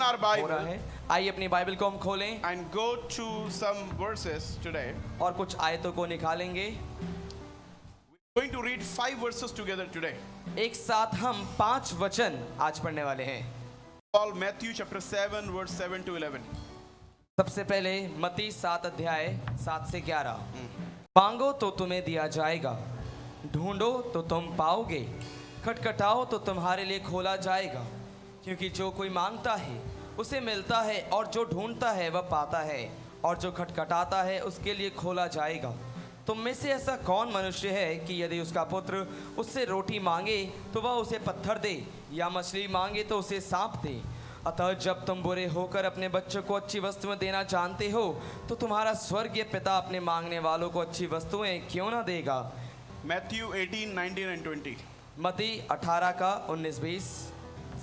our हो रहा Bible है। आइए अपनी बाइबल को हम खोलें and go to some verses today. और कुछ आयतों को निकालेंगे। We're going to read 5 verses together today. एक साथ हम 5 वचन आज पढ़ने वाले हैं। All Matthew chapter 7 verse 7 to 11. सबसे पहले मत्ती 7 अध्याय 7 से 11। मांगो तो तुम्हें दिया जाएगा, ढूंढो तो तुम पाओगे, खटखटाओ तो तुम्हारे लिए खोला जाएगा। क्योंकि जो कोई मांगता है उसे मिलता है, और जो ढूंढता है वह पाता है, और जो खटखटाता है उसके लिए खोला जाएगा। तुम में से ऐसा कौन मनुष्य है कि यदि उसका पुत्र उससे रोटी मांगे तो वह उसे पत्थर दे, या मछली मांगे तो उसे सांप दे? अतः जब तुम बुरे होकर अपने बच्चों को अच्छी वस्तुएं देना जानते हो, तो तुम्हारा स्वर्गीय पिता अपने मांगने वालों को अच्छी वस्तुएं क्यों ना देगा। Matthew 18, 19 and 20. मत्ती 18 का 19-20।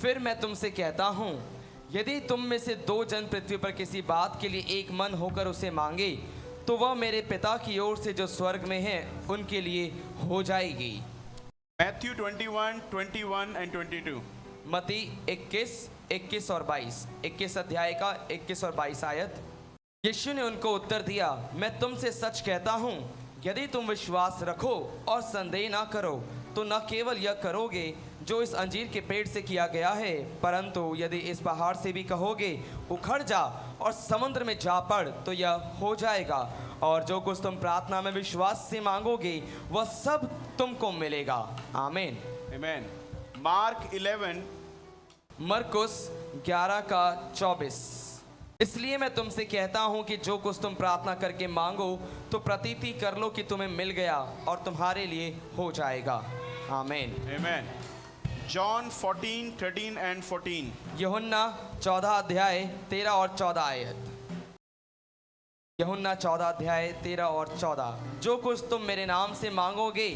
फिर मैं तुमसे कहता हूँ, यदि तुम में से 2 जन पृथ्वी पर किसी बात के लिए एक मन होकर उसे मांगे, तो वह मेरे पिता की ओर से जो स्वर्ग में है उनके लिए हो जाएगी। Matthew 21, 21 and 22. मत्ती 21, 21 और 22। 21 अध्याय का 21 और 22 आयत। यीशु ने उनको उत्तर दिया, मैं तुमसे सच कहता हूँ, यदि तुम विश्वास रखो और संदेह ना करो, तो न केवल यह करोगे जो इस अंजीर के पेड़ से किया गया है, परंतु यदि इस पहाड़ से भी कहोगे उखड़ जा और समुद्र में जा पड़, तो यह हो जाएगा। और जो कुछ तुम प्रार्थना में विश्वास से मांगोगे वह सब तुमको मिलेगा। आमीन। Amen. Mark 11, मरकुस 11 का 24। इसलिए मैं तुमसे कहता हूँ कि जो कुछ तुम प्रार्थना करके मांगो तो प्रतीति कर लो कि तुम्हें मिल गया और तुम्हारे लिए हो जाएगा। आमीन। Amen. John 14, 13 and 14. यूहन्ना 14 अध्याय 13 और 14 आयत। यूहन्ना 14 अध्याय 13 और 14। जो कुछ तुम मेरे नाम से मांगोगे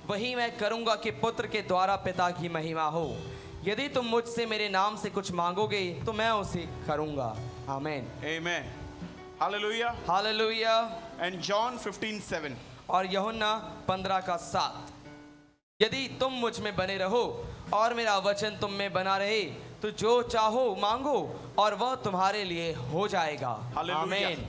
वही मैं करूंगा कि पुत्र के द्वारा पिता की महिमा हो। यदि तुम मुझसे मेरे नाम से कुछ मांगोगे तो मैं उसे करूंगा। आमीन। Amen. Hallelujah. Hallelujah. And John 15, 7. और यूहन्ना 15 का 7। यदि तुम मुझ में बने रहो और मेरा वचन तुम में बना रहे, तो जो चाहो मांगो और वह तुम्हारे लिए हो जाएगा। Hallelujah. आमीन।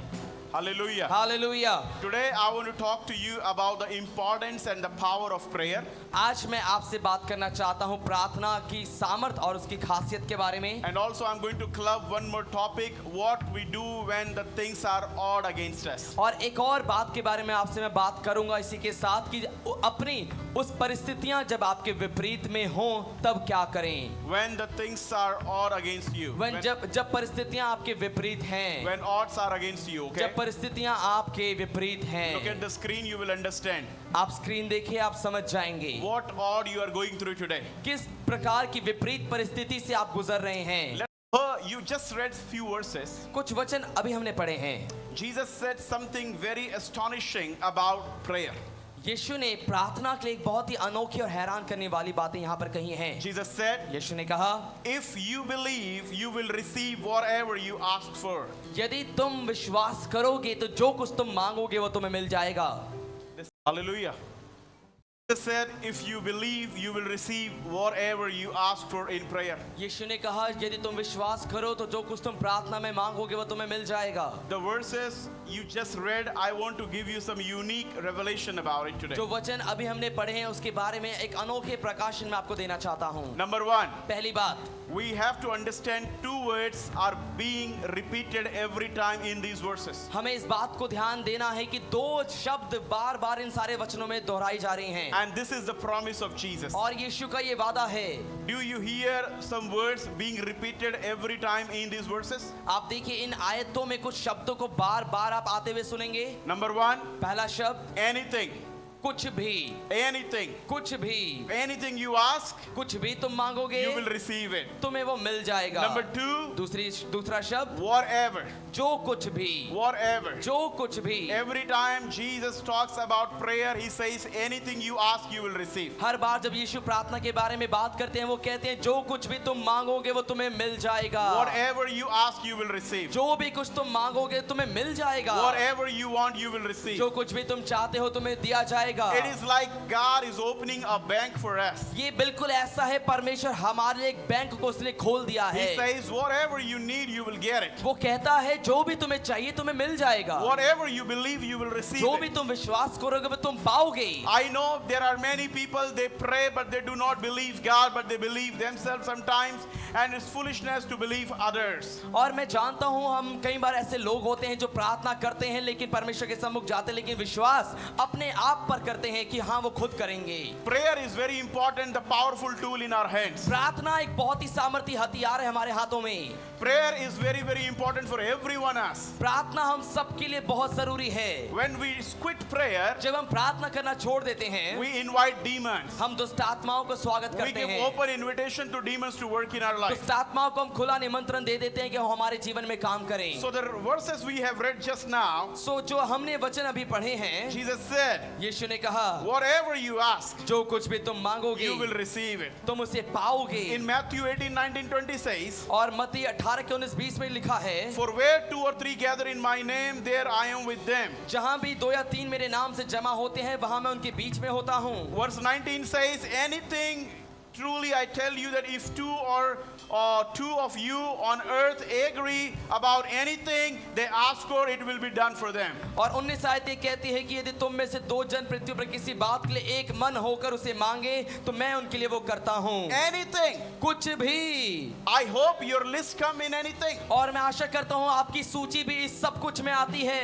Hallelujah. Hallelujah. Today I want to talk to you about the importance and the power of prayer. आज मैं आपसे बात करना चाहता हूँ प्रार्थना की सामर्थ और उसकी खासियत के बारे में। And also I'm going to club one more topic, what we do when the things are odd against us. और एक और बात के बारे में आपसे मैं बात करूंगा इसी के साथ कि अपनी उस परिस्थितियां जब आपके विपरीत में हों तब क्या करें। When the things are odd against you. जब परिस्थितियां आपके विपरीत हैं। When odds are against you, okay? जब परिस्थितियां आपके विपरीत हैं। Look at the screen, you will understand. आप स्क्रीन देखिए, आप समझ जाएंगे What odd you are going through today. किस प्रकार की विपरीत परिस्थिति से आप गुजर रहे हैं। You just read few verses. कुछ वचन अभी हमने पढ़े हैं। Jesus said something very astonishing about prayer. यीशु ने प्रार्थना के लिए एक बहुत ही अनोखी और हैरान करने वाली बातें यहाँ पर कही हैं। Jesus said, यीशु ने कहा, if you believe, you will receive whatever you ask for. यदि तुम विश्वास करोगे तो जो कुछ तुम मांगोगे वो तुम्हें मिल जाएगा। Hallelujah. Jesus said, if you believe, you will receive whatever you ask for in prayer. यीशु ने कहा, यदि तुम विश्वास करो तो जो कुछ तुम प्रार्थना में मांगोगे वो तुम्हें मिल जाएगा। The verses you just read, I want to give you some unique revelation about it today. जो वचन अभी हमने पढ़े हैं उसके बारे में एक अनोखे प्रकाशन में आपको देना चाहता हूँ। Number 1, पहली बात, we have to understand 2 words are being repeated every time in these verses. हमें इस बात को ध्यान देना है कि 2 शब्द बार बार इन सारे वचनों में दोहराई जा रही हैं। And this is the promise of Jesus. और यीशु का ये वादा है। Do you hear some words being repeated every time in these verses? आप देखिए इन आयतों में कुछ शब्दों को बार बार आप आते हुए सुनेंगे। Number 1, पहला शब्द anything. कुछ भी, Anything. कुछ भी, Anything you ask, कुछ भी तुम मांगोगे you will receive it. तुम्हें वो मिल जाएगा। Number 2, दूसरा शब्द whatever. जो कुछ भी, Whatever. जो कुछ भी। Every time Jesus talks about prayer, he says, anything you ask, you will receive. हर बार जब यीशु प्रार्थना के बारे में बात करते हैं वो कहते हैं जो कुछ भी तुम मांगोगे वो तुम्हें मिल जाएगा। Whatever you ask, you will receive. जो भी कुछ तुम मांगोगे तुम्हें मिल जाएगा। Whatever you want, you will receive. जो कुछ भी तुम चाहते हो तुम्हें दिया जाएगा। जाएगा। It is like God is opening a bank for us. ये बिल्कुल ऐसा है, परमेश्वर हमारे लिए एक बैंक को उसने खोल दिया है। He says, whatever you need, you will get it. वो कहता है जो भी तुम्हें चाहिए तुम्हें मिल जाएगा। Whatever you believe, you will receive जो भी it. तुम विश्वास करोगे वो तुम पाओगे। I know there are many people, they pray but they do not believe God, but they believe themselves sometimes, and it's foolishness to believe others. और मैं जानता हूँ हम कई बार ऐसे लोग होते हैं जो प्रार्थना करते हैं लेकिन परमेश्वर के सम्मुख जाते हैं, लेकिन विश्वास अपने आप पर करते हैं कि हाँ वो खुद करेंगे। Prayer is very important, the powerful tool in our hands. प्रार्थना एक बहुत ही सामर्थी हथियार है हमारे हाथों में। Prayer is very, very important for everyone else. प्रार्थना हम सबके लिए बहुत जरूरी है। When we quit prayer, जब हम प्रार्थना करना छोड़ देते हैं we invite demons. हम दुष्ट आत्माओं को स्वागत We करते give हैं। open invitation to demons to work in our life. दुष्ट आत्माओं को हम खुला निमंत्रण दे देते हैं कि वो हमारे जीवन में काम करें। So the verses we have read just now, सो जो हमने वचन अभी पढ़े हैं, Jesus said, यीशु ने कहा whatever you ask, जो कुछ भी तुम मांगोगे you will receive it. तुम उसे पाओगे। In Matthew 18:19-20 says, और मत्ती 18:19-20 में लिखा है, for where 2 or 3 gather in my name, there I am with them. जहां भी 2 या 3 मेरे नाम से जमा होते हैं वहां मैं उनके बीच में होता हूं। Verse 19 says, anything truly I tell you that if 2 or 2 of you on earth agree about anything they ask for, it will be done for them. और 19 आयत ये कहती है कि यदि तुम में से 2 जन पृथ्वी पर किसी बात के लिए एक मन होकर उसे मांगे तो मैं उनके लिए वो करता हूं। Anything. कुछ भी। I hope your list come in anything. और मैं आशा करता हूं आपकी सूची भी इस सब कुछ में आती है।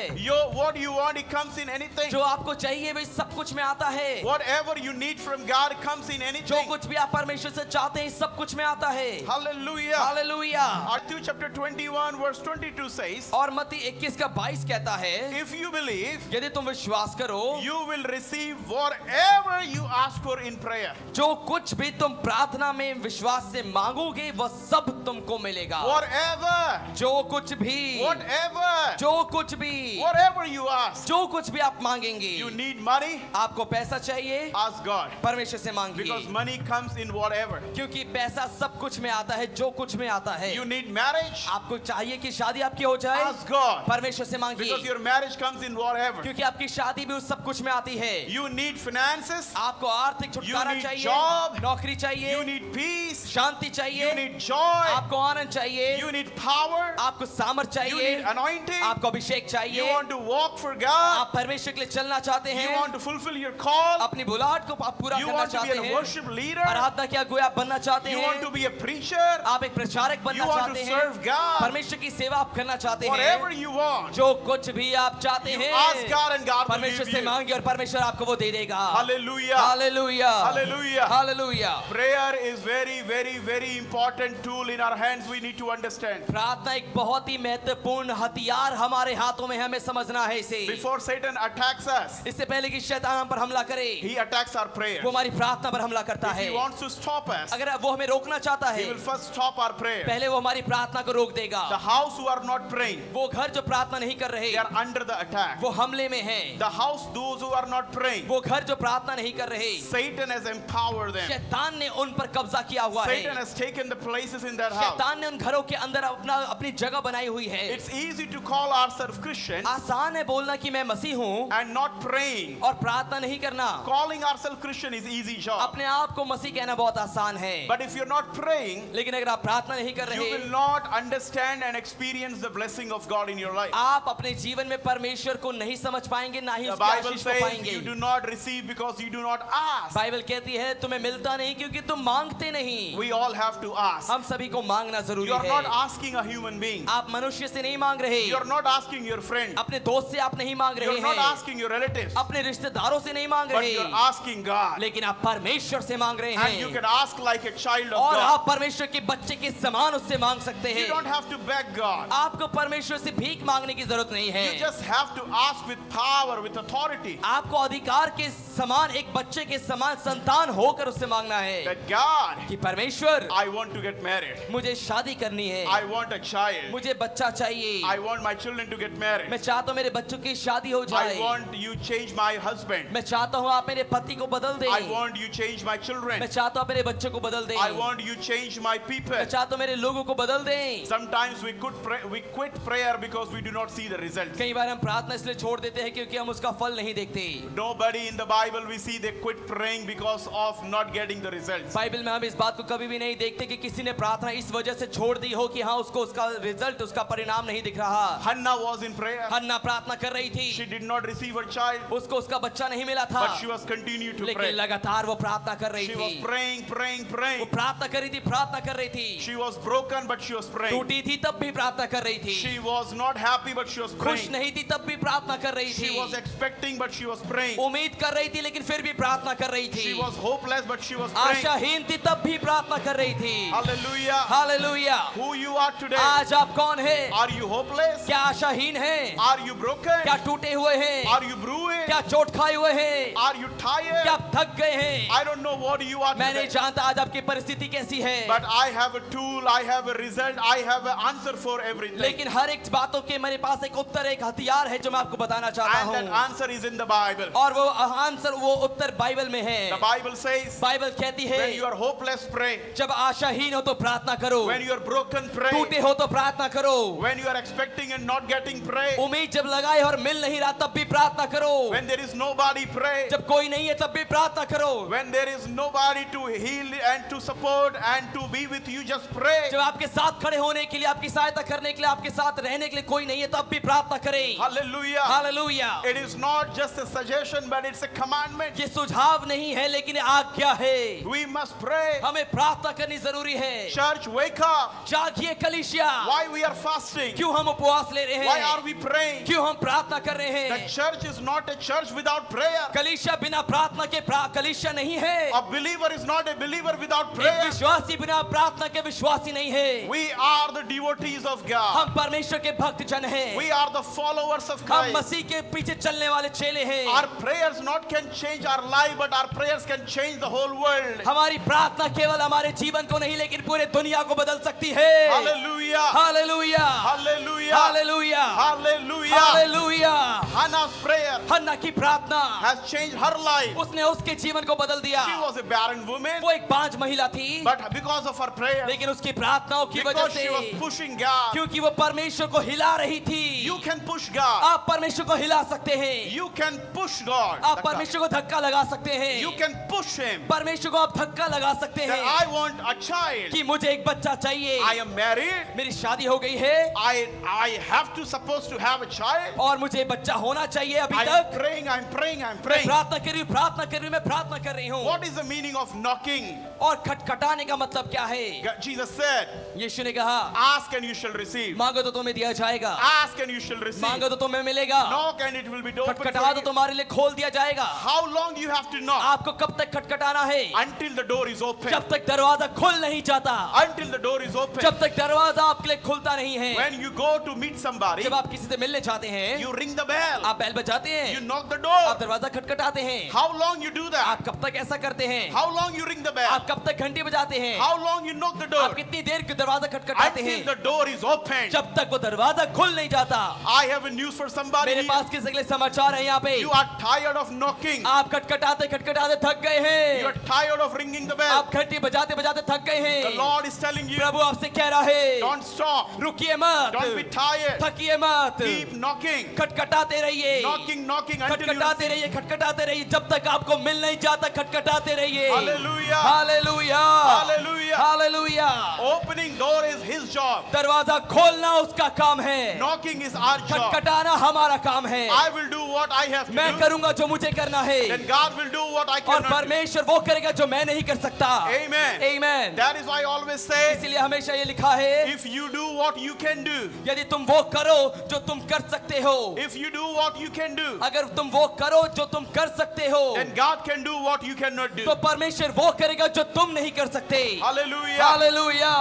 What you want, it comes in anything. जो आपको चाहिए वो इस सब कुछ में आता है। Whatever you need from God comes in जो anything. कुछ भी आप परमेश्वर से चाहते हैं इस सब कुछ में आता है। Hallelujah. Hallelujah. Matthew chapter 21 verse 22 says, और मत्ती 21:22 कहता है, if you believe, यदि तुम विश्वास करो you will receive whatever you ask for in prayer. जो कुछ भी तुम प्रार्थना में विश्वास से मांगोगे वह सब तुमको मिलेगा। Whatever. जो कुछ भी, Whatever. जो कुछ भी, Whatever you ask. जो कुछ भी आप मांगेंगे, You need money? आपको पैसा चाहिए, Ask God. परमेश्वर से मांगिए। Because money comes in whatever. क्योंकि पैसा सब कुछ में आता है, जो कुछ में आता है। You need marriage? आपको चाहिए कि शादी आपकी हो जाए, Ask God. परमेश्वर से मांगिए। Because your marriage comes in whatever. क्योंकि आपकी शादी भी उस सब कुछ में आती है। You need finances? आपको आर्थिक छुटकारा need चाहिए, job. नौकरी चाहिए, You need peace? शांति चाहिए, You need joy? आपको आनंद चाहिए, You need power? आपको सामर्थ You चाहिए, need anointing? आपको अभिषेक चाहिए, You want to walk for God? आप परमेश्वर के लिए चलना चाहते You हैं, want to fulfill your call? अपनी बुलाहट को आप पूरा You करना want to be चाहते a हैं, worship leader? आराधना क्या गोया बनना चाहते You हैं, want to be a preacher? आप एक प्रचारक बनना You want चाहते to हैं, serve God? परमेश्वर की सेवा आप करना चाहते Whatever हैं, you want, जो कुछ भी आप चाहते you हैं ask God and God will परमेश्वर give से you. मांगे और परमेश्वर आपको वो दे देगा। Hallelujah. Hallelujah, Hallelujah. Hallelujah. Prayer is very, very, very important tool in our hands. We need to understand. प्रार्थना एक बहुत ही महत्वपूर्ण हथियार हमारे हाथों में, हमें समझना है इसे। Before Satan attacks us, इससे पहले कि शैतान हम पर हमला करे, he attacks our prayer. वो हमारी प्रार्थना पर हमला करता If है। he wants to stop us, अगर वो हमें रोकना चाहता है, he will first stop our prayer. पहले वो हमारी प्रार्थना को रोक देगा। The house who are not praying, वो घर जो प्रार्थना नहीं कर रहे they are under the attack. वो हमले में हैं। The house, those who are not praying, वो घर जो प्रार्थना नहीं कर रहे, Satan has empowered them. शैतान ने उन पर कब्जा किया हुआ है। Satan has taken the places in that house. शैतान ने उन घरों के अंदर अपनी जगह बनाई हुई है। It's easy to call ourselves Christian आसान है बोलना कि मैं मसीह हूँ and not praying. और प्रार्थना नहीं करना। Calling ourselves Christian is easy job. अपने आप को मसीह कहना बहुत आसान है, But if you're not praying, लेकिन अगर आप प्रार्थना नहीं कर you रहे, will not understand and experience the blessing of God in your life. आप अपने जीवन में परमेश्वर को नहीं समझ पाएंगे, ना ही The उसकी Bible आशीष को says पाएंगे। you do not receive because you do not ask. Bible कहती है तुम्हें मिलता नहीं क्योंकि तुम मांगते नहीं। We all have to ask. हम सभी को मांगना जरूरी You are not है। asking a human being. आप मनुष्य से नहीं मांग रहे, You are not asking your friend. अपने दोस्त से आप नहीं मांग You रहे are not हैं, asking your relatives. अपने रिश्तेदारों से नहीं मांग But रहे, you are asking God. लेकिन आप परमेश्वर से मांग रहे And you हैं can ask like a child of और God. आप परमेश्वर के बच्चे के समान उससे मांग सकते You हैं। don't have to beg God. आपको परमेश्वर से भीख मांगने की जरूरत नहीं है, You just have to ask with power, with authority. आपको अधिकार के समान एक बच्चे के समान संतान होकर उससे मांगना है That God, कि परमेश्वर I want to get married. मुझे शादी करनी है, I want a child. मुझे बच्चा चाहिए, I want my children to get married. मैं चाहता हूँ मेरे बच्चों की शादी हो I जाए, want you change my husband. मैं चाहता हूँ आप मेरे पति को बदल दे, I want you change my children. मैं चाहता चाहता हूँ मेरे बच्चों को बदल दे, I want you change my people. मैं चाहता हूँ मेरे लोगों को बदल दे। Sometimes we quit prayer because we do not see the results. कई बार हम प्रार्थना इसलिए छोड़ देते हैं क्योंकि हम उसका फल नहीं देखते। Nobody in the Bible we see they quit praying because of not getting the results. Bible में हम इस बात को कभी भी नहीं देखते कि किसी ने प्रार्थना इस वजह से छोड़ दी हो कि हाँ उसको उसका रिजल्ट, उसका परिणाम नहीं दिख रहा। Hannah was in prayer. हन्ना प्रार्थना कर रही थी, She did not receive her child, उसको उसका बच्चा नहीं मिला था, but she was continued to लेकिन pray. लगातार वो प्रार्थना कर रही She was थी। praying, praying, वो praying. प्रार्थना कर रही थी, प्रार्थना कर रही थी। She was broken, but she was praying. टूटी थी तब भी प्रार्थना कर रही थी, She was not happy, but she was खुश praying. नहीं थी तब भी प्रार्थना कर रही She was थी, expecting, but she was praying. उम्मीद कर रही थी लेकिन फिर भी प्रार्थना कर रही She थी, was hopeless, but she was praying. आशाहीन थी तब भी प्रार्थना कर रही थी। Hallelujah. Hallelujah. Who you are today? आज आप कौन है? Are you hopeless? क्या आशाहीन है? Are you broken? क्या टूटे हुए हैं? Are you bruised? क्या चोट खाए हुए हैं? Are you tired? क्या आप थक गए हैं? I don't know what you are मैं नहीं today. जानता आज आपकी परिस्थिति कैसी है, But I have a tool, I have a result, I have an answer for everything. लेकिन हर एक बातों के मेरे पास एक उत्तर, एक हथियार है जो मैं आपको बताना चाहता And that हूँ, answer is in the Bible. और वो आंसर, वो उत्तर बाइबल में है। The Bible says, बाइबल कहती when you है are hopeless, pray. जब आशाहीन हो तो प्रार्थना करो, When you are broken, pray. टूटे हो तो प्रार्थना करो, When you are expecting and not getting, pray. उम्मीद जब लगाए और मिल नहीं रहा तब भी प्रार्थना करो, When there is nobody, pray. जब कोई नहीं है तब भी प्रार्थना करो, When there is nobody to heal and to support and to be with you, just pray. जब आपके साथ खड़े होने के लिए, आपकी सहायता करने के लिए, आपके साथ रहने के लिए कोई नहीं है तब भी प्रार्थना करें। Hallelujah. Hallelujah. It is not just a suggestion, but it's a commandment. ये सुझाव नहीं है लेकिन आज्ञा है, We must pray. हमें प्रार्थना करनी जरूरी है। Church, wake up. जागिए कलीसिया, Why we are fasting? क्यों हम उपवास ले रहे Why are हैं, we praying? क्यों हम प्रार्थना कर रहे The हैं? church is not a church without prayer. कलीसिया बिना प्रार्थना के कलीसिया नहीं है, A believer is not a believer without एक prayer. विश्वासी बिना प्रार्थना के विश्वासी नहीं है। We are the devotees of God. हम परमेश्वर के भक्त जन हैं, We are the followers of हम Christ. मसीह के पीछे चलने वाले चेले हैं। Our prayers not can change our life, but our prayers can change the whole world. हमारी प्रार्थना केवल हमारे जीवन को नहीं लेकिन पूरे दुनिया को बदल सकती है। Hallelujah. Hallelujah, Hallelujah. Hallelujah, Hallelujah. Hallelujah. Hannah's prayer हन्ना की प्रार्थना, has changed her life. उसने उसके जीवन को बदल दिया। She was a barren woman, वो एक बांझ महिला थी, but because of her prayer, लेकिन उसकी प्रार्थनाओं की वजह because से, she was pushing God, क्योंकि वो परमेश्वर को हिला रही थी। you can push God. आप परमेश्वर को हिला सकते हैं, You can push God. आप परमेश्वर को धक्का लगा सकते हैं, You can push Him. परमेश्वर को आप धक्का लगा सकते That हैं I want a child. कि मुझे एक बच्चा चाहिए, I am married. मेरी शादी हो गई है I have to supposed to have a child. और मुझे बच्चा होना चाहिए अभी I am तक। praying. I'm praying. I'm मैं praying. प्रार्थना कर रही हूँ, प्रार्थना कर रही हूँ, मैं प्रार्थना कर रही हूँ। What is the meaning of knocking? और खटखटाने का मतलब क्या है? Jesus said, यीशु ने कहा, ask and you shall receive. मांगो तो तुम्हें दिया जाएगा, Ask and you shall receive. मांगो तो तुम्हें मिलेगा, Knock and it will be opened खटखटा for तो you. तुम्हारे लिए खोल दिया जाएगा। How long you have to knock? आपको कब तक खटखटाना है? Until the door is open. जब तक दरवाजा खुल नहीं जाता, Until the door is open. जब तक दरवाजा आपके लिए खुलता नहीं है। When you go to meet somebody, जब आप किसी से मिलने जाते हैं, you ring the bell. आप बेल बजाते You हैं, knock the आप door. दरवाजा खटखटाते हैं। How long you do that? आप कब तक ऐसा करते हैं? How long you ring the bell? आप कब तक घंटी बजाते हैं? How long you knock the door? आप कितनी देर दरवाजा खटखटाते Until हैं? the door is open. जब तक वो दरवाजा खुल नहीं जाता। I have a news for somebody. मेरे पास किसी के लिए समाचार है यहाँ पे। You are tired of knocking. आप खटखटाते खटखटाते थक गए हैं, You are tired of ringing the bell. आप घंटी बजाते बजाते थक गए The हैं। Lord is telling you, प्रभु आपसे कह रहा है, don't stop. रुकिए मत, Don't be tired. थकिए मत, Keep knocking. खटखटाते रहिए, Knocking, knocking until you खटखटाते रहिए, खटखटाते रहिए, जब तक आपको मिल नहीं जाता खटखटाते रहिए। Hallelujah. Hallelujah, Hallelujah. Hallelujah. Opening door is His job. दरवाजा खोलना उसका काम है, Knocking is our job. खटखटाना हमारा काम है। I will do what I have to मैं do. करूंगा जो मुझे करना है, Then God will do what I और cannot do. परमेश्वर वो करेगा जो मैं नहीं कर सकता। Amen. आमीन। That is why I always say, इसीलिए हमेशा ये लिखा है, if you do what you can do, यदि तुम वो करो जो तुम कर सकते हो, if you do what you can do, अगर तुम वो करो जो तुम कर सकते हो, then God can do what you cannot do. तो परमेश्वर वो करेगा जो तुम नहीं कर सकते। Hallelujah. Hallelujah.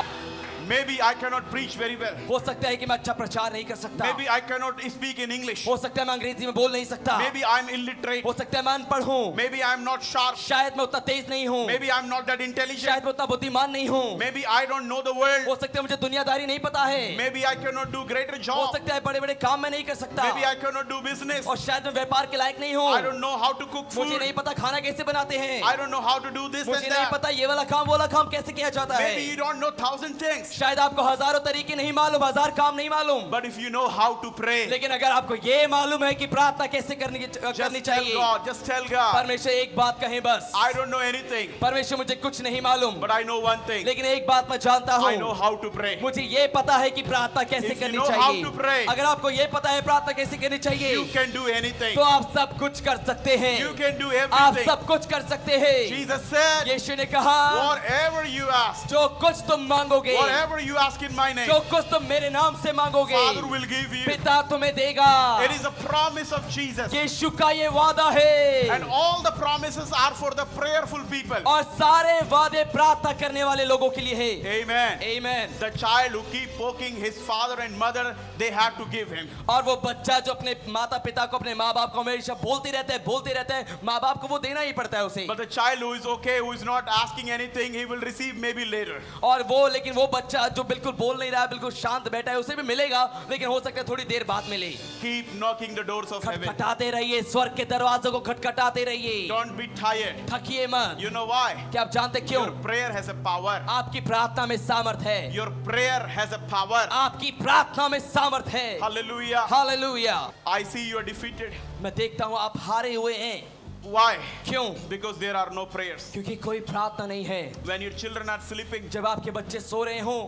Maybe I cannot preach very well. हो सकता है कि मैं अच्छा प्रचार नहीं कर सकता, Maybe I cannot speak in English. हो सकता है मैं अंग्रेजी में बोल नहीं सकता, Maybe I'm illiterate. हो सकता है मैं अनपढ़ हूँ, Maybe I'm not sharp. शायद मैं उतना तेज नहीं हूँ, Maybe I'm not that intelligent. शायद मैं उतना बुद्धिमान नहीं हूँ, Maybe I don't know the world. हो सकता है मुझे दुनियादारी नहीं पता है, Maybe I cannot do greater हो job. सकता है बड़े बड़े काम मैं नहीं कर सकता, Maybe I cannot do business. और शायद मैं व्यापार के लायक नहीं हूँ, I don't know how to cook मुझे food. नहीं पता खाना कैसे बनाते हैं, I don't know how to do this and मुझे नहीं that. पता ये वाला काम वो वाला काम कैसे किया जाता Maybe है, you don't know 1,000 things. शायद आपको हजारों तरीके नहीं मालूम, हजार काम नहीं मालूम, But if you know how to pray, लेकिन अगर आपको ये मालूम है कि प्रार्थना कैसे करनी just tell चाहिए, God. Just tell God. परमेश्वर एक बात कहें बस, I don't know anything, परमेश्वर मुझे कुछ नहीं मालूम, but I know one thing. लेकिन एक बात मैं जानता I know हूँ, how to pray. मुझे ये पता है कि प्रार्थना कैसे If you करनी know how चाहिए, to pray, अगर आपको ये पता है प्रार्थना कैसे करनी चाहिए, You can do anything. तो आप सब कुछ कर सकते हैं, You can do आप everything. सब कुछ कर सकते हैं, Jesus said, यीशु ने कहा whatever you ask, जो कुछ तुम मांगोगे, whatever you ask in my name, जो कुछ तुम मेरे नाम से मांगोगे, Father will give you. पिता तुम्हें देगा, It is a promise of Jesus. यीशु का ये वादा है, And all the promises are for the prayerful people. और सारे वादे प्रार्थना करने वाले लोगों के लिए है, Amen. आमीन। The child who keep poking his father and mother, they have to give him. और वो बच्चा जो अपने माता पिता को, अपने माँ बाप को हमेशा बोलते रहते हैं, माँ बाप को वो देना ही पड़ता है उसे, But the child who is okay, who is not asking anything, he will receive maybe later. और वो लेकिन वो बच्चा जो बिल्कुल बोल नहीं रहा है, बिल्कुल शांत बैठा है, उसे भी मिलेगा, लेकिन हो सकता है थोड़ी देर बाद मिले। Keep knocking the doors of heaven. खटखटाते रहिए, स्वर्ग के दरवाजों को खटखटाते रहिए, Don't be tired. थकिए मत। You know why? क्या आप जानते क्यों? Your prayer has a power. आपकी प्रार्थना में सामर्थ है, Your prayer has a power. आपकी प्रार्थना में सामर्थ है। Hallelujah. Hallelujah. I see you are defeated. मैं देखता हूँ आप हारे हुए हैं, Why? क्यों? Because there are no prayers. क्योंकि कोई प्रार्थना नहीं है। When your children are sleeping, जब आपके बच्चे सो रहे हों,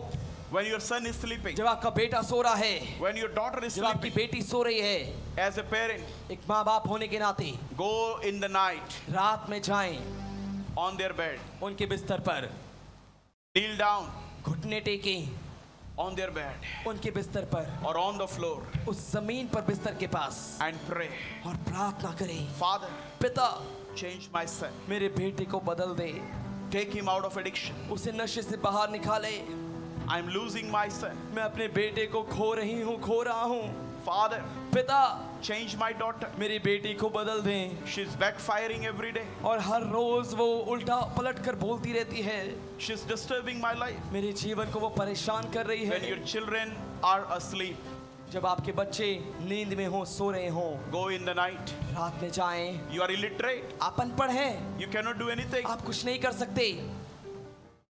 when your son is sleeping, जब आपका बेटा सो रहा है, when your daughter is जब आपकी sleeping, बेटी सो रही है, as a parent, एक माँ बाप होने के नाते go in the night रात में जाएं on their bed, उनके बिस्तर पर, kneel down घुटने टेकें on their bed उनके बिस्तर पर, or on the floor उस जमीन पर बिस्तर के पास, and pray. और प्रार्थना करें, Father, पिता change my son. मेरे बेटे को बदल दे, Take him out of addiction. उसे नशे से बाहर निकाले, I'm losing my son. मैं अपने बेटे को खो रहा हूँ। Father, पिता change my daughter. मेरी बेटी को बदल दें, She's backfiring every day. और हर रोज वो उल्टा पलट कर बोलती रहती है, She's disturbing my life. मेरे जीवन को वो परेशान कर रही When है। your children are asleep, जब आपके बच्चे नींद में हो, सो रहे हो, go in the night. रात में जाएं, You are illiterate. आप अनपढ़ हैं, You cannot do anything. आप कुछ नहीं कर सकते,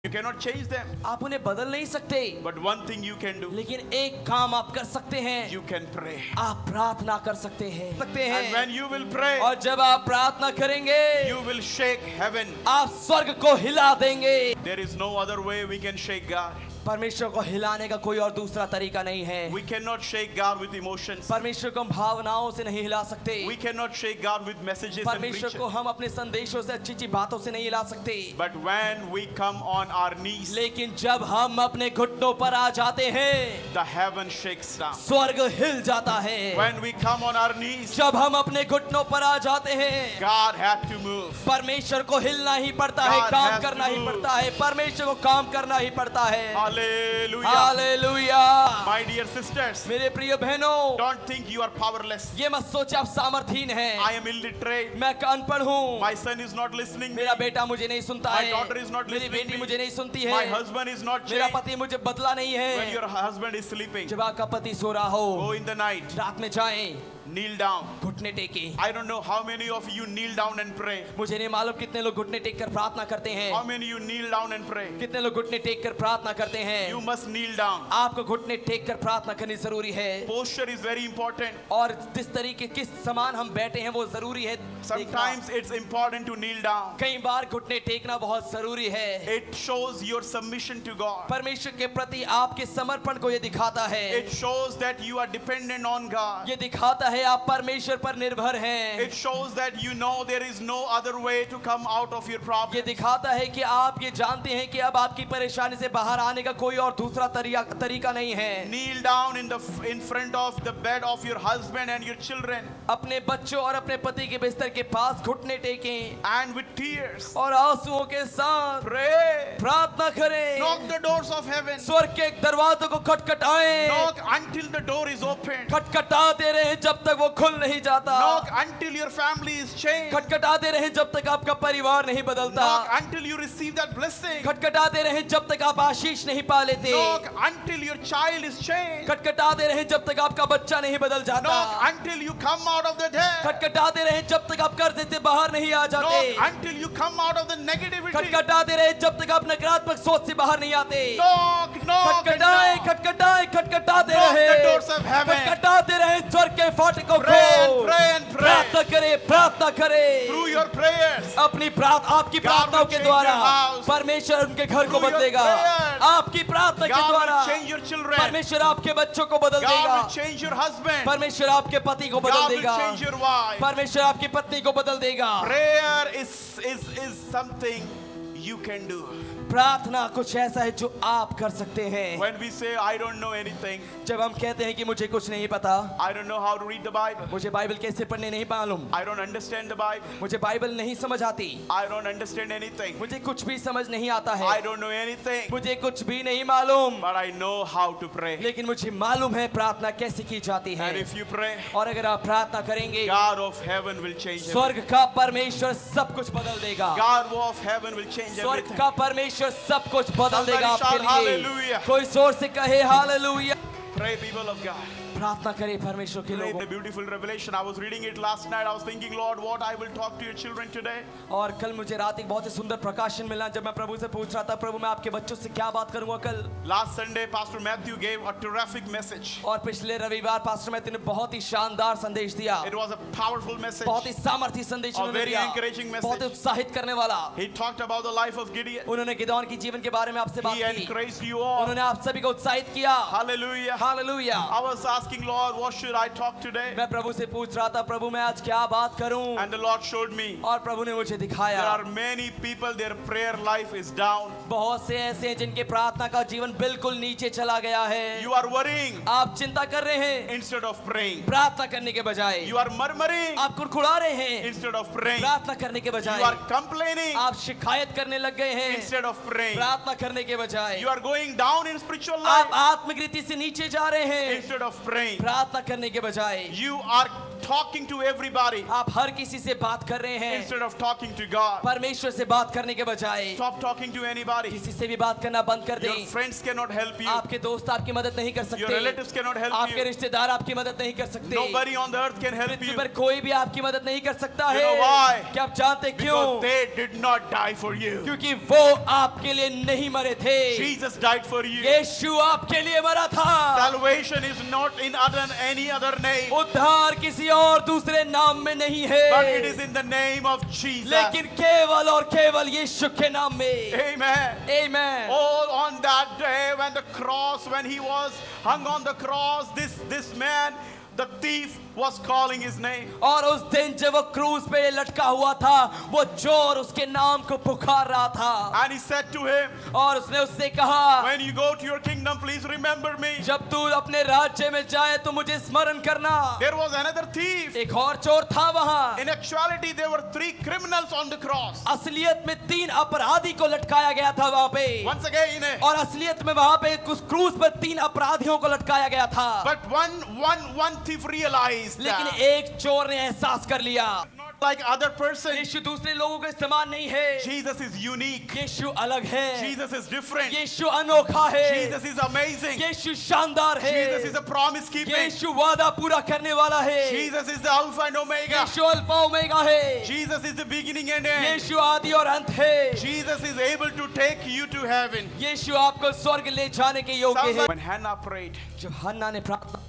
You cannot change them. आप उन्हें बदल नहीं सकते, But one thing you can do, लेकिन एक काम आप कर सकते हैं, you can pray. आप प्रार्थना कर सकते हैं, And when you will pray, और जब आप प्रार्थना करेंगे, you will shake heaven. आप स्वर्ग को हिला देंगे। There is no other way we can shake God. परमेश्वर को हिलाने का कोई और दूसरा तरीका नहीं है। We cannot shake God with emotions. परमेश्वर को हम भावनाओं से नहीं हिला सकते, We cannot shake God with messages and परमेश्वर को preaching. हम अपने संदेशों से, अच्छी अच्छी बातों से नहीं हिला सकते, But when we come on our knees, लेकिन जब हम अपने घुटनों पर आ जाते हैं, the heaven shakes down. स्वर्ग हिल जाता है। When we come on our knees, जब हम अपने घुटनों पर आ जाते हैं, God had to move. परमेश्वर को हिलना ही पड़ता है, God काम has करना to ही move. पड़ता है, परमेश्वर को काम करना ही पड़ता है। Hallelujah. Hallelujah. My dear sisters, मेरे प्रिय बहनों, don't think you are powerless. ये मत सोचे आप सामर्थहीन हैं। I am illiterate. मैं अनपढ़ हूँ, My son is not listening. मेरा बेटा मुझे नहीं सुनता My है, daughter is not मेरी listening बेटी me. मुझे नहीं सुनती My है, husband is not मेरा changed. पति मुझे बदला नहीं When है। your husband is sleeping, जब आपका पति सो रहा हो, go in the night, रात में जाएं, kneel down. घुटने टेकें। I don't know how many of you kneel down and pray. मुझे नहीं मालूम कितने लोग घुटने टेक कर प्रार्थना करते हैं, How many you kneel down and pray? कितने लोग घुटने टेक कर प्रार्थना करते हैं। You must kneel down. आपको घुटने टेक कर प्रार्थना करनी जरूरी है, Posture is very important. और जिस तरीके किस समान हम बैठे हैं वो जरूरी है देखना। Sometimes it's important to kneel down. कई बार घुटने टेकना बहुत जरूरी है, It shows your submission to God. परमेश्वर के प्रति आपके समर्पण को ये दिखाता है, It shows that you are dependent on God. ये दिखाता है आप परमेश्वर पर निर्भर हैं, It shows that you know there is no other way to come out of your problem. ये दिखाता है कि आप ये जानते हैं कि अब आपकी परेशानी से बाहर आने का कोई और दूसरा तरीका नहीं है। Kneel down in front of the bed of your husband and your children. अपने बच्चों और अपने पति के बिस्तर के पास घुटने टेकें and with tears और आंसुओं के साथ pray. प्रार्थना करें। Knock the doors of heaven. स्वर्ग के दरवाजों को खटखटाएं। Knock until the door is opened. खटखटाते रहे जब तक वो खुल नहीं जाता। Knock until your family is changed. खटखटाते रहे जब तक आपका परिवार नहीं बदलता। Knock until you receive that blessing. खटखटाते रहे जब तक आप आशीष नहीं पा लेते। Knock until your child is changed. खटखटाते रहे जब तक आपका बच्चा नहीं बदल जाता। Knock until you come out of the debt. खटखटाते रहे जब तक आप कर्ज से बाहर नहीं आ जाते। Knock until you come out of the negativity. खटखटाते रहे जब तक आप नकारात्मक सोच से बाहर नहीं आते। Knock, knock, and खटखटाए knock. खटखटाए खटखटाते Knock रहे। the doors of heaven. खटखटाते रहे स्वर्ग के फाटकों को। Pray and pray and pray. प्रार्थना करे, प्रार्थना करे। Through your prayers. अपनी आपकी God प्रार्थनाओं will के change द्वारा your house. परमेश्वर उनके घर को Through your बदलेगा। prayers. आपकी प्रार्थना के God द्वारा will change your children. परमेश्वर आपके बच्चों को बदल God देगा। will change your husband. परमेश्वर आपके पति को बदल God will देगा। change your wife. परमेश्वर आपकी पत्नी को बदल देगा। Prayer is something you can do. प्रार्थना कुछ ऐसा है जो आप कर सकते हैं। When we say I don't know anything, जब हम कहते हैं कि मुझे कुछ नहीं पता, I don't know how to read the Bible, मुझे बाइबल कैसे पढ़ने नहीं मालूम, I don't understand the Bible, मुझे बाइबल नहीं समझ आती, I don't understand anything, मुझे कुछ भी समझ नहीं आता है, I don't know anything, मुझे कुछ भी नहीं मालूम, but I know how to pray. लेकिन मुझे मालूम है प्रार्थना कैसे की जाती है। And if you pray, और अगर आप प्रार्थना करेंगे, God of heaven will change everything. स्वर्ग का परमेश्वर सब कुछ बदल देगा। God of heaven will change स्वर्ग everything. का परमेश्वर सब कुछ बदल Somebody देगा आपके shout लिए। hallelujah. कोई जोर से कहे hallelujah. Pray, people of God. प्रार्थना करें परमेश्वर के Pray लोगों। the beautiful revelation. I was reading it last night. I was thinking, Lord, what I will talk to your children today. और कल मुझे रात एक बहुत ही सुंदर प्रकाशन मिला जब मैं प्रभु से पूछ रहा था, प्रभु मैं आपके बच्चों से क्या बात करूंगा कल। Last Sunday, Pastor Matthew gave a terrific message. और पिछले रविवार पास्टर मैथ्यू ने बहुत ही शानदार संदेश दिया। It was a powerful message. बहुत ही सामर्थी संदेश A उन्होंने very दिया। encouraging message. बहुत ही उत्साहित करने वाला। He talked about the life of Gideon. उन्होंने गिदोन की जीवन के बारे में आपसे बात He की। encouraged you all. उन्होंने आप सभी को उत्साहित किया। Hallelujah. Hallelujah. I was asking, Lord, what should I talk today? मैं प्रभु से पूछ रहा था, प्रभु मैं आज क्या बात करूं? And the Lord showed me. और प्रभु ने मुझे There दिखाया are many people, their prayer life is down. बहुत से ऐसे हैं जिनके प्रार्थना का जीवन बिल्कुल नीचे चला गया है। You are worrying आप चिंता कर रहे हैं instead of praying. प्रार्थना करने के बजाय। You are murmuring आप कुड़कुड़ा रहे हैं instead of praying. प्रार्थना करने के You बजाय। are complaining आप शिकायत करने लग गए हैं instead of praying. प्रार्थना करने के बजाय। You are going down in spiritual आप life आत्मिक रीति से नीचे जा रहे हैं instead of praying. प्रार्थना करने के बजाय। You are talking to everybody आप हर किसी से बात कर रहे हैं instead of talking to God. परमेश्वर से बात करने के बजाय। Stop talking to anybody. किसी से भी बात करना बंद कर Your दें। friends cannot help you. आपके दोस्त आपकी मदद नहीं कर Your सकते। relatives cannot help आपके you. रिश्तेदार आपकी मदद नहीं कर सकते। Nobody on the earth can help Prithvi you पर कोई भी आपकी मदद नहीं कर सकता You है। know why? क्या आप जानते because क्यों? they did not die for you. क्योंकि वो आपके लिए नहीं मरे थे। Jesus died for you. यीशु आपके लिए मरा था। Salvation is not in any other name, उद्धार किसी और दूसरे नाम में नहीं but it is है, in the name of Jesus. लेकिन केवल और केवल यीशु के नाम में। Amen. Amen. All on that day when he was hung on the cross, this man, the thief, was calling his name. और उस दिन जब वो क्रूस पे लटका हुआ था, वो चोर उसके नाम को पुकार रहा था। And he said to him, और उसने उससे कहा, when you go to your kingdom, please remember me. जब तू अपने राज्य में जाए तो मुझे स्मरण करना। There was another thief. एक और चोर था वहाँ। In actuality, there were 3 criminals on the cross. असलियत में 3 अपराधी को लटकाया गया था वहाँ पे। Once again, और असलियत में वहाँ पे उस क्रूस पर 3 अपराधियों को लटकाया गया था। but one thief realized लेकिन that एक चोर ने एहसास कर लिया, not like other person. यीशु दूसरे लोगों के समान नहीं है। Jesus is unique. यीशु अलग है। Jesus is different. यीशु अनोखा है। Jesus is amazing. यीशु शानदार है। Jesus is a promise keeping. यीशु वादा पूरा करने वाला है। Jesus is the Alpha and Omega. यीशु अल्फा ओमेगा है। Jesus is the beginning and end. यीशु आदि और अंत है। Jesus is able to take you to heaven. यीशु आपको स्वर्ग ले जाने के योग्य Sounds है। like when Hannah prayed, जब हन्ना ने प्रार्थना,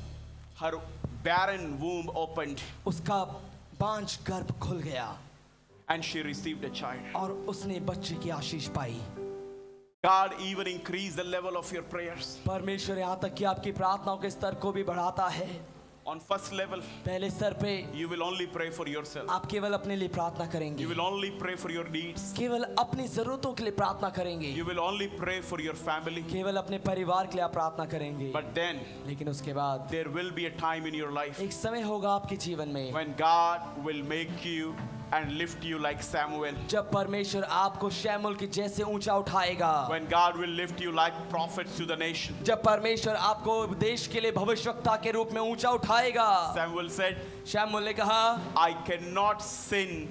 her barren womb opened उसका बांझ गर्भ खुल गया and she received a child. और उसने बच्चे की आशीष पाई। God even increased the level of your prayers. परमेश्वर यहाँ तक कि आपकी प्रार्थनाओं के स्तर को भी बढ़ाता है। On first level, पहले स्तर पे you will only pray for yourself. आप केवल अपने लिए प्रार्थना करेंगे, You will only pray for your needs. केवल अपनी जरूरतों के लिए प्रार्थना करेंगे, You will only pray for your family. केवल अपने परिवार के लिए आप प्रार्थना करेंगे। But then लेकिन उसके बाद there will be a time in your life एक समय होगा आपके जीवन में when God will make you and lift you like Samuel. जब परमेश्वर आपको शैमुल के जैसे ऊंचा उठाएगा, When God will lift you like prophets to the nation. जब परमेश्वर आपको देश के लिए भविष्यवक्ता के रूप में ऊंचा उठाएगा। Samuel said, शैमुल ने कहा, I cannot sin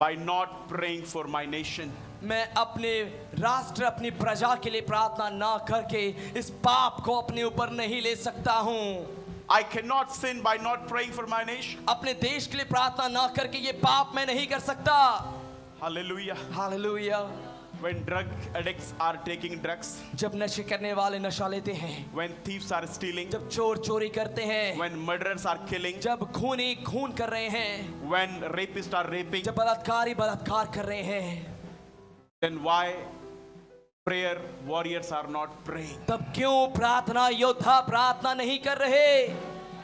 by not praying for my nation. मैं अपने राष्ट्र अपनी प्रजा के लिए प्रार्थना ना करके इस पाप को अपने ऊपर नहीं ले सकता हूँ। I cannot sin by not praying for my nation. अपने देश के लिए प्रार्थना ना करके ये पाप मैं नहीं कर सकता। Hallelujah. Hallelujah. When drug addicts are taking drugs, जब नशे करने वाले नशा लेते हैं, when thieves are stealing, जब चोर चोरी करते हैं, when murderers are killing, जब खूनी खून कर रहे हैं, when rapists are raping, जब बलात्कारी बलात्कार कर रहे हैं, then why prayer warriors are not praying? तब क्यों प्रार्थना योद्धा प्रार्थना नहीं कर रहे?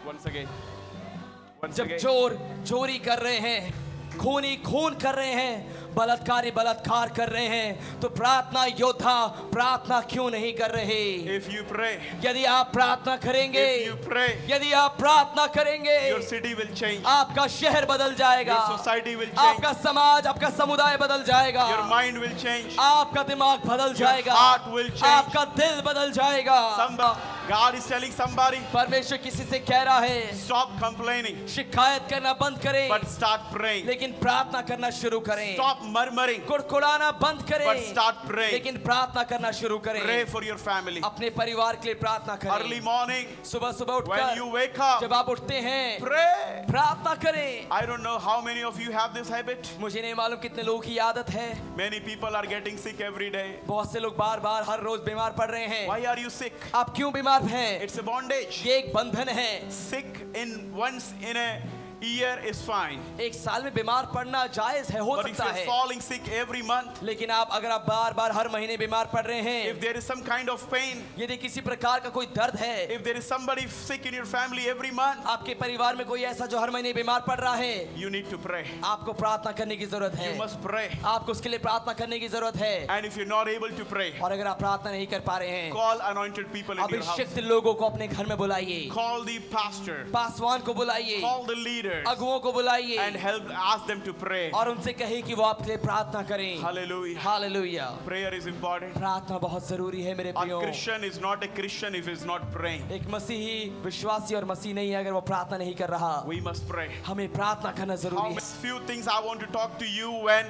Once again. Once जब again. चोर चोरी कर रहे हैं, खूनी खून कर रहे हैं, बलात्कारी बलात्कार कर रहे हैं, तो प्रार्थना योद्धा प्रार्थना क्यों नहीं कर रहे? If you pray, यदि आप प्रार्थना करेंगे, if you pray, यदि आप प्रार्थना करेंगे, your city will change. आपका शहर बदल जाएगा, Your society will change. आपका समाज आपका समुदाय बदल जाएगा, Your mind will change. आपका दिमाग बदल जाएगा, heart will change. आपका दिल बदल जाएगा। God is telling somebody, परमेश्वर किसी से कह रहा है, stop complaining, शिकायत करना बंद करें, but start praying. लेकिन प्रार्थना करना शुरू करें। Stop murmuring, कुड़कुड़ाना बंद but करें, start praying. लेकिन प्रार्थना करना शुरू Pray करें। for your family. अपने परिवार के लिए प्रार्थना Early करें। morning, सुबह सुबह when उठकर you wake up, जब आप उठते हैं, pray. प्रार्थना करें। I don't know how many of you have this habit. मुझे नहीं मालूम कितने लोगों की आदत है, Many people are getting sick every day. बहुत से लोग बार बार हर रोज बीमार पड़ रहे हैं। Why are you sick? आप क्यों बीमार हैं? It's a bondage. ये एक बंधन है। Sick in once in a year is fine. एक साल में बीमार पड़ना जायज है, हो But if सकता you're है, falling sick every month, लेकिन अगर आप बार बार हर महीने बीमार पड़ रहे हैं, if there is some kind of pain, यदि किसी प्रकार का कोई दर्द है, if there is somebody sick in your family every month, आपके परिवार में कोई ऐसा जो हर महीने बीमार पड़ रहा है, you need to pray. आपको प्रार्थना करने की जरूरत है। You must pray. आपको उसके लिए प्रार्थना करने की जरूरत है। And if you're not able to pray, और अगर आप प्रार्थना नहीं कर पा रहे हैं, call anointed people in your house. अभिषिक्त लोगों को अपने घर में बुलाइए, Call the pastor. पासवान को बुलाइए, Call the leaders. अगुओं को बुलाइए, And help, ask them to pray. और उनसे कहिए कि वो आपके लिए प्रार्थना करें। Hallelujah. Hallelujah. Prayer is important. प्रार्थना बहुत जरूरी है मेरे A प्रियो। Christian is not a Christian if he's not praying. एक मसीही विश्वासी और मसीह नहीं है अगर वो प्रार्थना नहीं कर रहा। We must pray. हमें प्रार्थना करना How जरूरी है। few things I want to talk to you when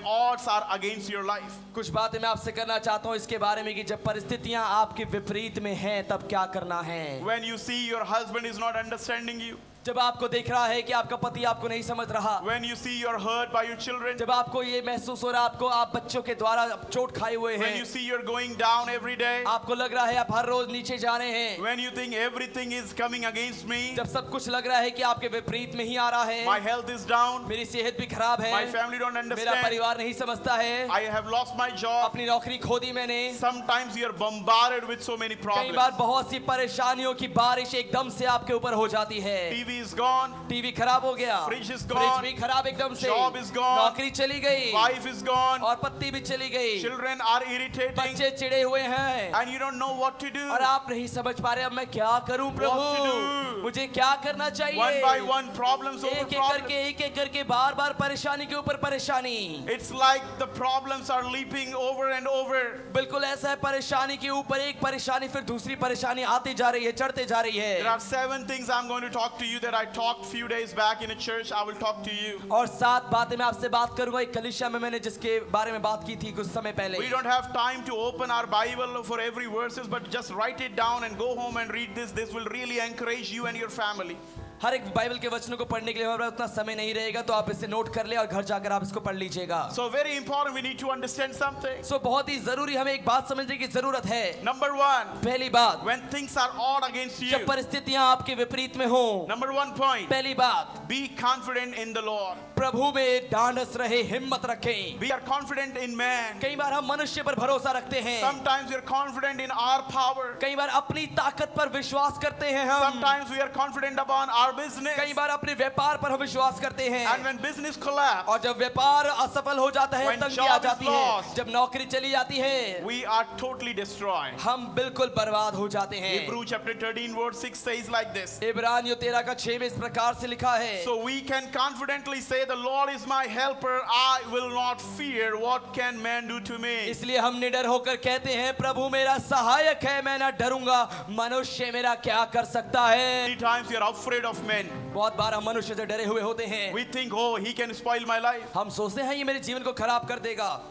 odds are against your life. कुछ बातें मैं आपसे करना चाहता हूँ इसके बारे में कि जब परिस्थितियां आपके विपरीत में हैं तब क्या करना है। When you see your husband is not understanding you. जब आपको देख रहा है कि आपका पति आपको नहीं समझ रहा, When you see you're hurt by your children. जब आपको ये महसूस हो रहा है आपको आप बच्चों के द्वारा चोट खाए हुए When हैं, you see you're going down every day. आपको लग रहा है आप हर रोज नीचे जा रहे हैं, When you think everything is coming against me. जब सब कुछ लग रहा है कि आपके विपरीत में ही आ रहा है, My health is down. मेरी सेहत भी खराब है, My family don't मेरा understand. परिवार नहीं समझता है, I have lost my job. अपनी नौकरी खो दी मैंने। Sometimes you're bombarded with so many कई problems. बार बहुत सी परेशानियों की बारिश एकदम से आपके ऊपर हो जाती है। TV is gone. टीवी खराब हो गया, Fridge is फ्रिज gone. भी खराब एकदम से, Job is gone. नौकरी चली गई, Wife is gone. और पत्नी भी चली गई, Children are irritating. बच्चे चिड़े हुए हैं, And you don't know what to do. और आप नहीं समझ पा रहे अब मैं क्या करूं What to प्रभु, do? मुझे क्या करना One चाहिए। by one, problems over एक एक problems. करके एक एक करके बार बार परेशानी के ऊपर परेशानी। It's like the problems are leaping over and over. बिल्कुल ऐसा है, परेशानी के ऊपर एक परेशानी फिर दूसरी परेशानी आती जा रही है, चढ़ते जा रही There है। are 7 things I'm going to talk to you that I talked few days back in a church. I will talk to you. और 7 बातें मैं आपसे बात करूंगा एक कलीसिया में मैंने जिसके बारे में बात की थी कुछ समय पहले। We don't have time to open our Bible for every verses, but just write it down and go home and read this. This will really encourage you and your family. हर एक बाइबल के वचनों को पढ़ने के लिए हमारे पास उतना समय नहीं रहेगा, तो आप इसे नोट कर ले और घर जाकर आप इसको पढ़ लीजिएगा। So very important, we need to understand something. सो बहुत ही जरूरी हमें एक बात समझने की जरूरत है। Number one, पहली बात, when things are odd against you. जब परिस्थितियां आपके विपरीत में हो, Number one point, पहली बात, be confident in the Lord. प्रभु में ढांढस रहे, हिम्मत रखें। We are confident in man. कई बार हम मनुष्य पर भरोसा रखते हैं, Sometimes we are confident in our power. कई बार अपनी ताकत पर विश्वास करते हैं हम, Sometimes we are confident upon our business. कई बार अपने व्यापार पर हम विश्वास करते हैं, And when business collapse, और जब व्यापार असफल हो जाता है, When तंगी आ job is जाती है, lost, जब नौकरी चली जाती है, we are totally destroyed. हम बिल्कुल बर्बाद हो जाते हैं। Hebrew chapter 13 verse 6 says like this. इब्रानियों 13 का 6 में इस प्रकार से लिखा है, So we can confidently say, the Lord is my helper, I will not fear. What can man do to me? इसलिए हम निडर होकर कहते हैं, प्रभु मेरा सहायक है, मैं ना डरूंगा, मनुष्य मेरा क्या कर सकता है। Many times we are afraid of men. बहुत बार हम मनुष्य से डरे हुए होते हैं, We think, oh, he can spoil my life. हम सोचते हैं ये मेरे जीवन को खराब कर देगा,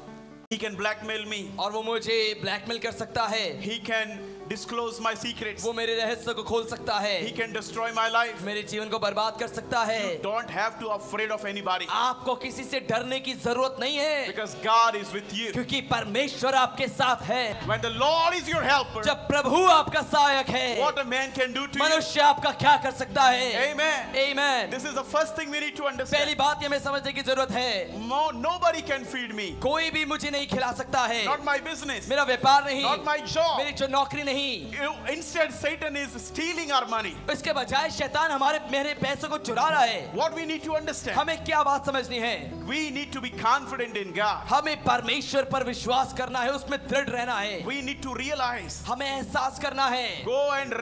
He can blackmail me. और वो मुझे ब्लैकमेल कर सकता है, He can disclose my secrets. वो मेरे रहस्य को खोल सकता है, He can destroy my life. मेरे जीवन को बर्बाद कर सकता है। Don't have to afraid of anybody. आपको किसी से डरने की जरूरत नहीं है, Because God is with you. क्योंकि परमेश्वर आपके साथ है। When the Lord is your helper, जब प्रभु आपका सहायक है, what a man can do to you. मनुष्य आपका क्या कर सकता है। Amen. आमीन। This is the first thing we need to पहली understand. बात ये हमें समझने की जरूरत है, Nobody can feed me. कोई भी मुझे नहीं खिला सकता है, Not my business. मेरा व्यापार नहीं, Not my job. मेरी जो नौकरी नहीं। Instead, Satan is stealing our money. इसके बजाय शैतान मेरे पैसों को चुरा रहा है। What we need to understand, हमें क्या बात समझनी है, we need to be confident in God. हमें परमेश्वर पर विश्वास करना है, उसमें दृढ़ रहना है। We need to realize. हमें एहसास करना है, Go and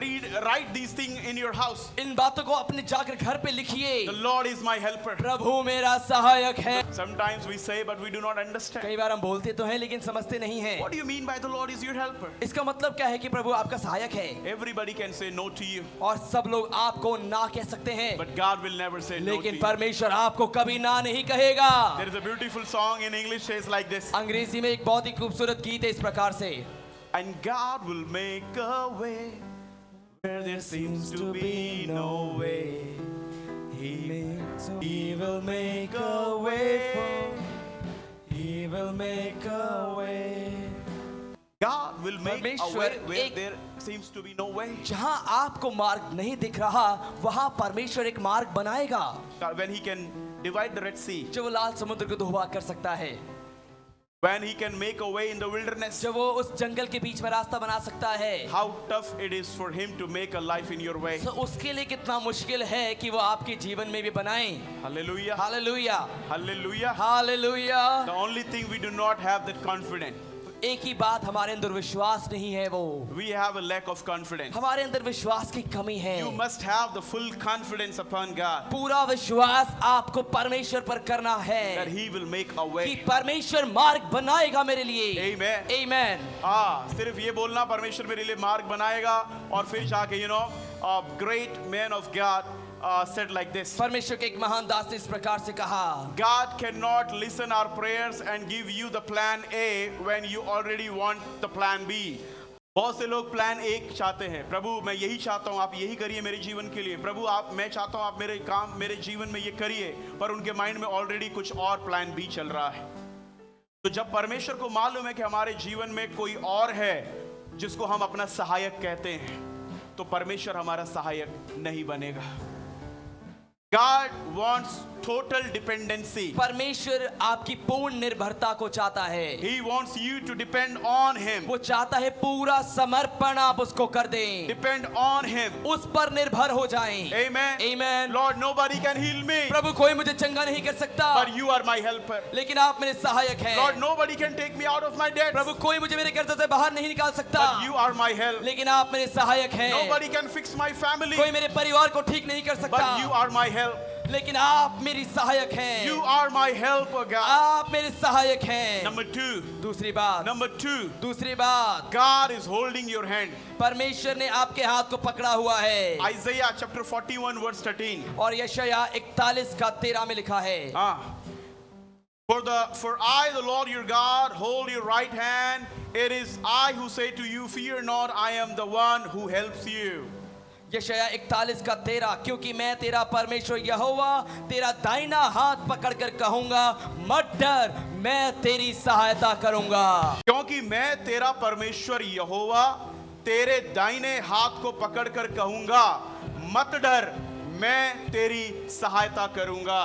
write these things in your house. इन बातों को अपने जाकर घर पे लिखिए, The Lord is my helper. प्रभु मेरा सहायक है। Sometimes we say, but we do not understand. कई बार हम बोलते तो हैं लेकिन समझते नहीं हैं। What do you mean by the Lord is your helper? इसका मतलब क्या है कि प्रभु आपका सहायक है, Everybody can say no to you, और सब लोग आपको ना कह सकते हैं, but God will never say no to लेकिन you. परमेश्वर आपको कभी ना नहीं कहेगा। There is a beautiful song in English says like this. अंग्रेजी में एक बहुत ही खूबसूरत गीत है इस प्रकार से, And God will make a way where there seems to be no way. He will make a way for, He will make a way. God will make a परमेश्वर way where एक- there seems to be no way. जहां आपको मार्ग नहीं दिख रहा, वहां परमेश्वर एक मार्ग बनाएगा, When He can divide the Red Sea, जो वो लाल समुद्र को दो भाग कर सकता है, when He can make a way in the wilderness. जो वो उस जंगल के बीच में रास्ता बना सकता है, How tough it is for Him to make a life in your way. तो उसके लिए कितना मुश्किल है कि वो आपके जीवन में भी बनाए। Hallelujah. Hallelujah, Hallelujah. Hallelujah. The only thing we do not have that confidence. एक ही बात, हमारे अंदर विश्वास नहीं है, वो We have a lack of confidence. हमारे अंदर विश्वास की कमी है। You must have the full confidence upon God पूरा विश्वास आपको परमेश्वर पर करना that है He will make a कि way. परमेश्वर मार्ग बनाएगा मेरे लिए। Amen. आमीन। सिर्फ ये बोलना परमेश्वर मेरे लिए मार्ग बनाएगा और फिर जाके a great man of God said like this. परमेश्वर के एक महान दास ने इस प्रकार से कहा, God cannot listen our prayers and give you the plan A when you already want the plan B. बहुत से लोग प्लान ए चाहते हैं, प्रभु मैं यही चाहता हूँ, आप यही करिए मेरे जीवन के लिए, प्रभु मैं चाहता हूँ आप मेरे काम मेरे जीवन में ये करिए, पर उनके माइंड में ऑलरेडी कुछ और प्लान बी चल रहा है। तो जब परमेश्वर को मालूम है कि हमारे जीवन में कोई और है जिसको हम अपना सहायक कहते हैं, तो परमेश्वर हमारा सहायक नहीं बनेगा। God wants total dependency. परमेश्वर आपकी पूर्ण निर्भरता को चाहता है। He wants you to depend on Him. वो चाहता है पूरा समर्पण आप उसको कर दें, Depend on Him. उस पर निर्भर हो जाएं। Amen. आमीन। Lord, nobody can heal me, प्रभु कोई मुझे चंगा नहीं कर सकता, but you are my helper. लेकिन आप मेरे सहायक हैं। Lord, nobody can take me out of my debt, प्रभु कोई मुझे मेरे कर्ज से बाहर नहीं निकाल सकता, but you are my help. लेकिन आप मेरे सहायक हैं। Nobody can fix my family, कोई मेरे परिवार को ठीक नहीं कर सकता, but you are my help. लेकिन आप मेरी सहायक हैं। You are my help, oh God. आप मेरे सहायक हैं। Number two. दूसरी बात, दूसरी बात, God is holding your hand. परमेश्वर ने आपके हाथ को पकड़ा हुआ है। Isaiah chapter 41 verse 13. और यशायाह 41 का 13 में लिखा है, For I, the Lord your God, hold your right hand. It is I who say to you, fear not, I am the one who helps you. यशायाह 41 का 13, क्योंकि मैं तेरा परमेश्वर यहोवा तेरा दाहिना हाथ पकड़कर कहूंगा, मत डर, मैं तेरी सहायता करूंगा। क्योंकि मैं तेरा परमेश्वर यहोवा तेरे दाहिने हाथ को पकड़कर कहूंगा, मत डर, मैं तेरी सहायता करूंगा।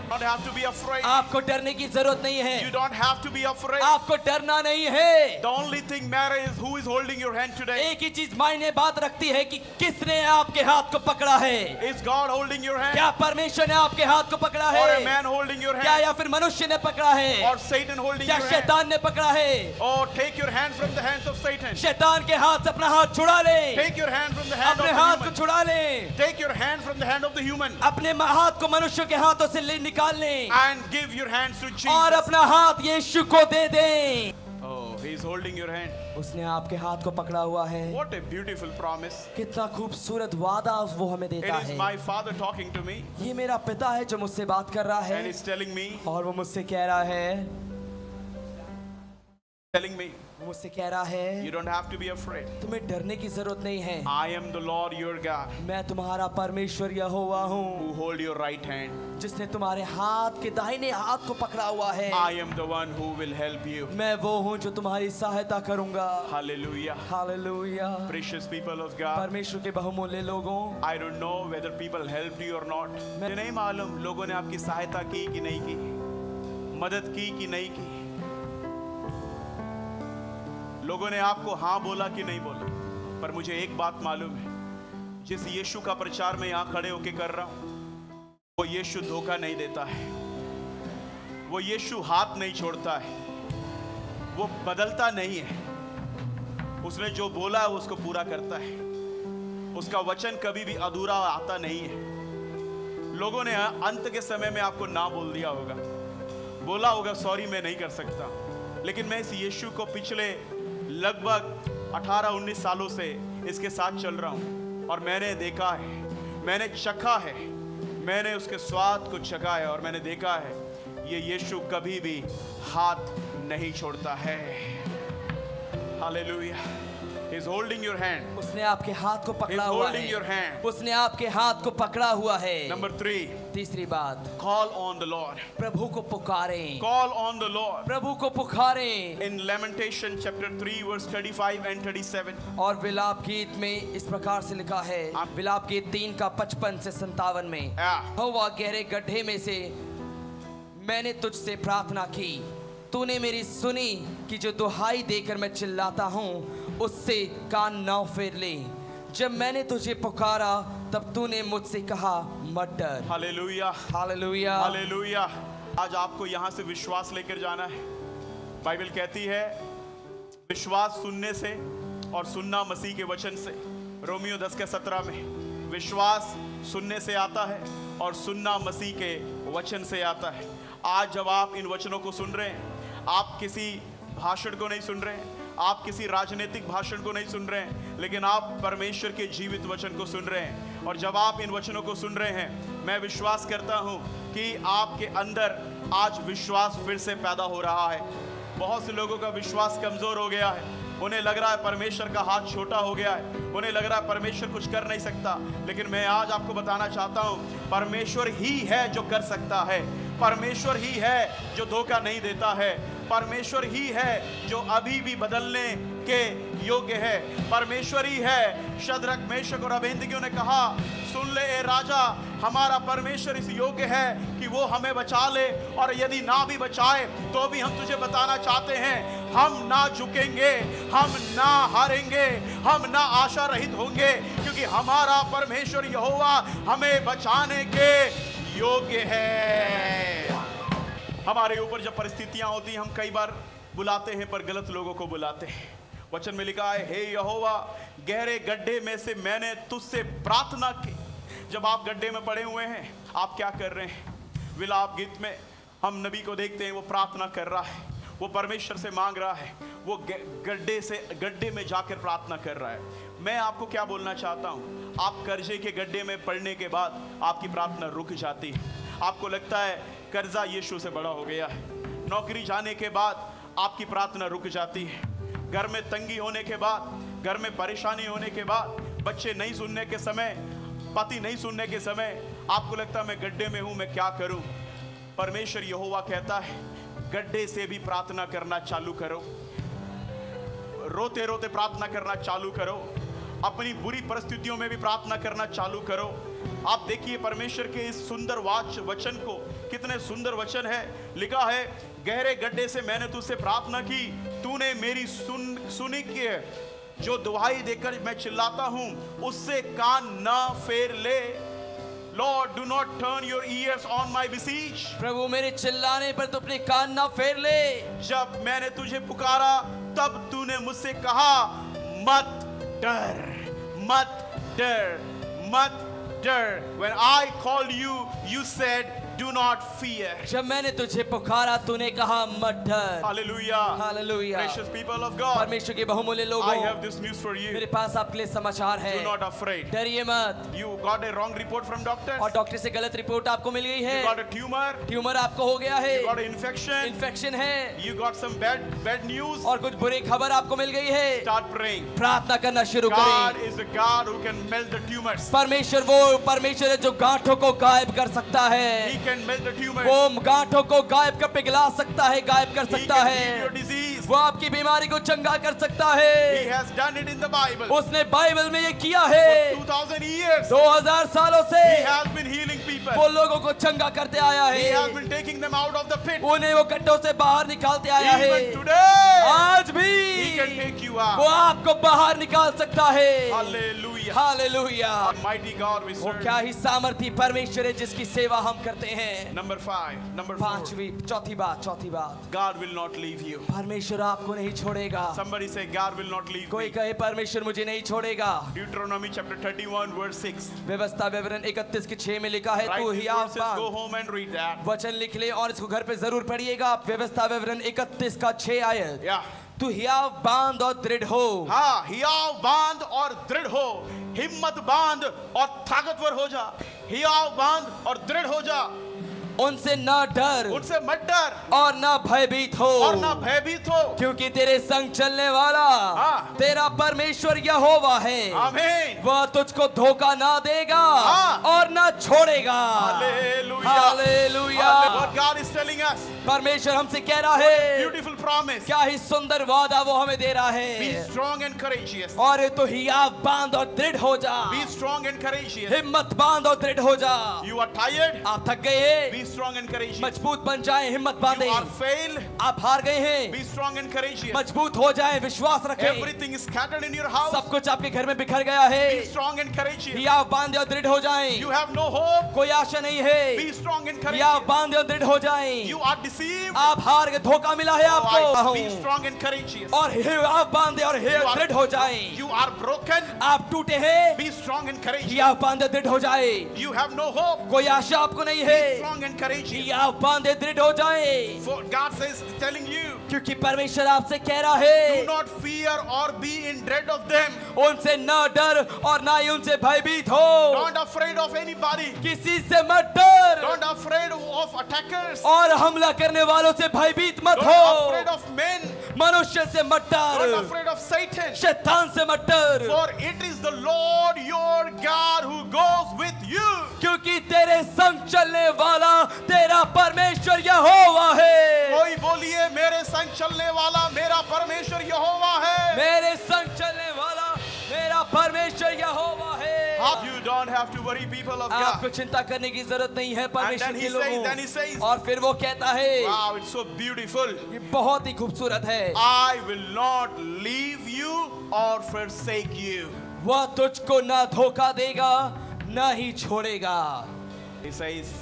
You don't have to be afraid. आपको डरने की जरूरत नहीं You है, don't have to be afraid. आपको डरना नहीं है। The only thing matters is who is holding your hand today. एक ही चीज मायने बात रखती है कि किसने आपके हाथ को पकड़ा है। Is God holding your hand? क्या परमेश्वर ने आपके हाथ को पकड़ा Or a है, man holding your क्या hand? या फिर मनुष्य ने पकड़ा है, Or Satan holding क्या your hand? शैतान ने पकड़ा है। Oh, take your hand from the hands of Satan. शैतान के हाथ से अपना हाथ छुड़ा ले, Take your hand from the hand of अपने the हाथ को human. छुड़ा ले, Take your hand from the hand of the human अपने हाथ को मनुष्य के हाथों से ले निकाल ले and give your hands to और Jesus. अपना हाथ यीशु को दे दे। Oh, he is holding your hand. उसने आपके हाथ को पकड़ा हुआ है। What a beautiful promise. कितना खूबसूरत वादा वो हमें It देता is है। my Father talking to me ये मेरा पिता है जो मुझसे बात कर रहा and है he's telling me, और वो मुझसे कह रहा है, वो मुझसे कह रहा है, you don't have to be afraid. तुम्हें डरने की जरूरत नहीं है, I am the Lord your God मैं तुम्हारा परमेश्वर यहोवा हूँ who hold your right hand. जिसने तुम्हारे हाथ के दाहिने हाथ को पकड़ा हुआ है। I am the one who will help you. मैं वो हूँ जो तुम्हारी सहायता करूंगा। Hallelujah. Hallelujah. Precious people of God. परमेश्वर के बहुमूल्य लोगों, I don't know whether people helped you or not. मुझे नहीं मालूम लोगों ने आपकी सहायता की कि नहीं की, मदद की कि नहीं की, लोगों ने आपको हाँ बोला कि नहीं बोला, पर मुझे एक बात मालूम है, जिस यीशु का प्रचार मैं यहाँ खड़े होके कर रहा हूँ, वो यीशु धोखा नहीं देता है, वो यीशु हाथ नहीं छोड़ता है, वो बदलता नहीं है, उसने जो बोला है उसको पूरा करता है, उसका वचन कभी भी अधूरा आता नहीं है। लोगों ने अंत के समय में आपको ना बोल दिया होगा, बोला होगा सॉरी मैं नहीं कर सकता, लेकिन मैं इस यीशु को पिछले लगभग 18-19 सालों से इसके साथ चल रहा हूं और मैंने देखा है, मैंने चखा है, मैंने उसके स्वाद को चखा है और मैंने देखा है ये यीशु कभी भी हाथ नहीं छोड़ता है। Hallelujah. He is holding your hand. उसने आपके हाथ को He is पकड़ा हुआ holding your है, hand. उसने आपके हाथ को पकड़ा हुआ है। Number 3, तीसरी बात, call on the Lord. प्रभु को पुकारें, Call on the Lord. प्रभु को पुकारें। In Lamentation chapter 3 verse 35 and 37. और विलाप गीत में इस प्रकार से लिखा है, विलाप गीत 3 का 55 से 57 में, यहोवा गहरे गड्ढे में से मैंने तुझसे प्रार्थना की, तूने मेरी सुनी कि जो दुहाई देकर मैं चिल्लाता हूँ उससे कान न फेर ले। जब मैंने तुझे पुकारा तब तूने मुझसे कहा मत डर। हालेलुया। हालेलुया। हालेलुया। आज आपको यहाँ से विश्वास लेकर जाना है। बाइबल कहती है विश्वास सुनने से और सुनना मसीह के वचन से। रोमियो 10:17 में विश्वास सुनने से आता है और सुनना मसीह के वचन से आता है। आज जब आप इन वचनों को सुन रहे हैं, आप किसी भाषण को नहीं सुन रहे हैं, आप किसी राजनीतिक भाषण को नहीं सुन रहे हैं, लेकिन आप परमेश्वर के जीवित वचन को सुन रहे हैं। और जब आप इन वचनों को सुन रहे हैं, मैं विश्वास करता हूं कि आपके अंदर आज विश्वास फिर से पैदा हो रहा है। बहुत से लोगों का विश्वास कमजोर हो गया है, उन्हें लग रहा है परमेश्वर का हाथ छोटा हो गया है, उन्हें लग रहा है परमेश्वर कुछ कर नहीं सकता। लेकिन मैं आज आपको बताना चाहता हूं, परमेश्वर ही है जो कर सकता है, परमेश्वर ही है जो धोखा नहीं देता है, परमेश्वर ही है जो अभी भी बदलने के योग्य है, परमेश्वर ही है। शद्रक, मेशक और अबेदनगो ने कहा, सुन ले ए राजा, हमारा परमेश्वर इस योग्य है कि वो हमें बचा ले, और यदि ना भी बचाए तो भी हम तुझे बताना चाहते हैं, हम ना झुकेंगे, हम ना हारेंगे, हम ना आशा रहित होंगे, क्योंकि हमारा परमेश्वर यहोवा हमें बचाने के योग्य है। हमारे ऊपर जब परिस्थितियां होती हैं, हम कई बार बुलाते हैं पर गलत लोगों को बुलाते हैं। वचन में लिखा है, हे यहोवा गहरे गड्ढे में से मैंने तुझसे प्रार्थना की। जब आप गड्ढे में पड़े हुए हैं, आप क्या कर रहे हैं? विलाप गीत में हम नबी को देखते हैं, वो प्रार्थना कर रहा है, वो परमेश्वर से मांग रहा है, वो गड्ढे में जाकर प्रार्थना कर रहा है। मैं आपको क्या बोलना चाहता हूँ, आप कर्जे के गड्ढे में पड़ने के बाद आपकी प्रार्थना रुक जाती है। आपको लगता है कर्जा यीशु से बड़ा हो गया है। नौकरी जाने के बाद आपकी प्रार्थना रुक जाती है। घर में तंगी होने के बाद, घर में परेशानी होने के बाद बच्चे नहीं सुनने के समय, पति नहीं सुनने के समय आपको लगता है मैं गड्ढे में हूं, मैं क्या करूं? परमेश्वर यहोवा कहता है गड्ढे से भी प्रार्थना करना चालू करो, रोते रोते प्रार्थना करना चालू करो, अपनी बुरी परिस्थितियों में भी प्रार्थना करना चालू करो। आप देखिए परमेश्वर के इस सुंदर वचन को, कितने सुंदर वचन है। लिखा है गहरे गड्ढे से मैंने तुझसे प्रार्थना की, तूने मेरी सुनी की है। जो दुहाई देकर मैं चिल्लाता हूं उससे कान ना फेर ले। Lord, do not turn your ears on my beseech. प्रभु मेरे चिल्लाने पर तू अपने कान ना फेर ले। जब मैंने तुझे पुकारा तब तूने मुझसे कहा मत डर, मत डर, मत डर। When I called you, you said do not fear. जब मैंने तुझे पुकारा तूने कहा मत डर। Hallelujah. Hallelujah. Precious people of God, परमेश्वर के बहुमूल्य लोगों, I have this news for you. मेरे पास आपके लिए समाचार है। Do not afraid. डरिए मत। You got a wrong report from doctors. और डॉक्टर से गलत रिपोर्ट आपको मिल गई है। You got a tumor. Tumour आपको हो गया है। You got an infection. Infection है। You got some bad news. और कुछ बुरी खबर आपको मिल गई है। Start praying. प्रार्थना करना शुरू God करें। is the God who can melt the tumors. परमेश्वर वो परमेश्वर है जो गांठों को गायब कर सकता है। He can melt the tumors. वो गांठों को गायब कर पिघला सकता है, गायब कर He सकता can है। heal your disease. वो आपकी बीमारी को चंगा कर सकता He है। has done it in the Bible. उसने बाइबल में ये किया है। 2000 years. 2000 सालों से He has been healing people. वो लोगों को चंगा करते आया He has है। been taking them out of the pit. उन्हें वो गड्ढों से बाहर निकालते आया है। Even today, आज He can भी take you वो out. आपको बाहर निकाल सकता है। Hallelujah. Hallelujah. Mighty God we वो serve. क्या ही सामर्थी परमेश्वर है जिसकी सेवा हम करते हैं। Number 5. Number 4. चौथी बात God will not leave you. परमेश्वर आपको नहीं छोड़ेगा। Somebody say God will not leave कोई me. कहे परमेश्वर मुझे नहीं छोड़ेगा। Deuteronomy chapter 31 verse 6. व्यवस्था विवरण 31 के 6 में लिखा है Write तू these हियाव verses, go बांध। home and read that. वचन लिख ले और इसको घर पे जरूर पढ़िएगा। व्यवस्था विवरण 31 का 6 आयत। Yeah. तू हियाव बांध और दृढ़ हो। हाँ, हियाव बांध और दृढ़ हो, हिम्मत बांध और ताकतवर हो जा। हियाव बांध और दृढ़ हो जा, उनसे न डर उनसे मत डर और न भयभीत हो, और ना भयभीत हो, क्योंकि तेरे संग चलने वाला हाँ। तेरा परमेश्वर यहोवा है। आमीन। वह तुझको धोखा ना देगा हाँ। और ना छोड़ेगा। Hallelujah. Hallelujah. What God is telling us, परमेश्वर हमसे कह रहा है, beautiful promise. क्या ही सुंदर वादा वो हमें दे रहा Be है। strong and courageous. और तो हियाव बांध और दृढ़ हो जा। Be strong and courageous. हिम्मत बांध और दृढ़ हो जा। You are tired? आप थक गए हैं, Be strong and courageous. मजबूत बन जाएं, हिम्मत You बांधें। are failed? आप हार गए हैं, Be strong and courageous. मजबूत हो जाएं, विश्वास रखें। Everything is scattered in your house. सब कुछ आपके घर में बिखर गया है। Be strong and courageous. हियाव बांधे और दृढ़ हो जाएं। You have no hope. कोई आशा नहीं है। Be strong and हियाव courageous. बांधे और दृढ़ हो जाएं। You are deceived. आप हार गए, धोखा मिला है आपको। Be strong and courageous. और हियाव बांधे और दृढ़ हो जाएं। You are broken. आप टूटे हैं, Be strong and courageous. हियाव बांधे दृढ़ हो जाए। You have no hope. कोई आशा आपको नहीं Be है, strong and courageous. हियाव बांधे दृढ़ हो जाए। For God says, telling you, क्योंकि परमेश्वर आपसे कह रहा है, do not fear or be in dread of them. उनसे न डर और ना ही उनसे भयभीत हो। Don't afraid of anybody. किसी से मत डर Don't afraid of attackers. और हमला करने वालों से भयभीत मत Don't afraid हो। of men. मनुष्य से मत Don't डर, afraid of Satan. शैतान से मत डर, For it is the Lord your God who goes with you. क्योंकि तेरे संग चलने वाला तेरा परमेश्वर यहोवा है। कोई बोलिए मेरे संग चलने वाला मेरा परमेश्वर यहोवा है। मेरे संग चलने वाला मेरा परमेश्वर यहोवा है। You don't have to worry, people of आपको God. चिंता करने की जरूरत नहीं है परमेश्वर And then के he says, लोगों। और फिर वो कहता है, Wow, it's so beautiful. ये बहुत ही खूबसूरत है। I will not leave you or forsake you. वह तुझको ना धोखा देगा ना ही छोड़ेगा। He says,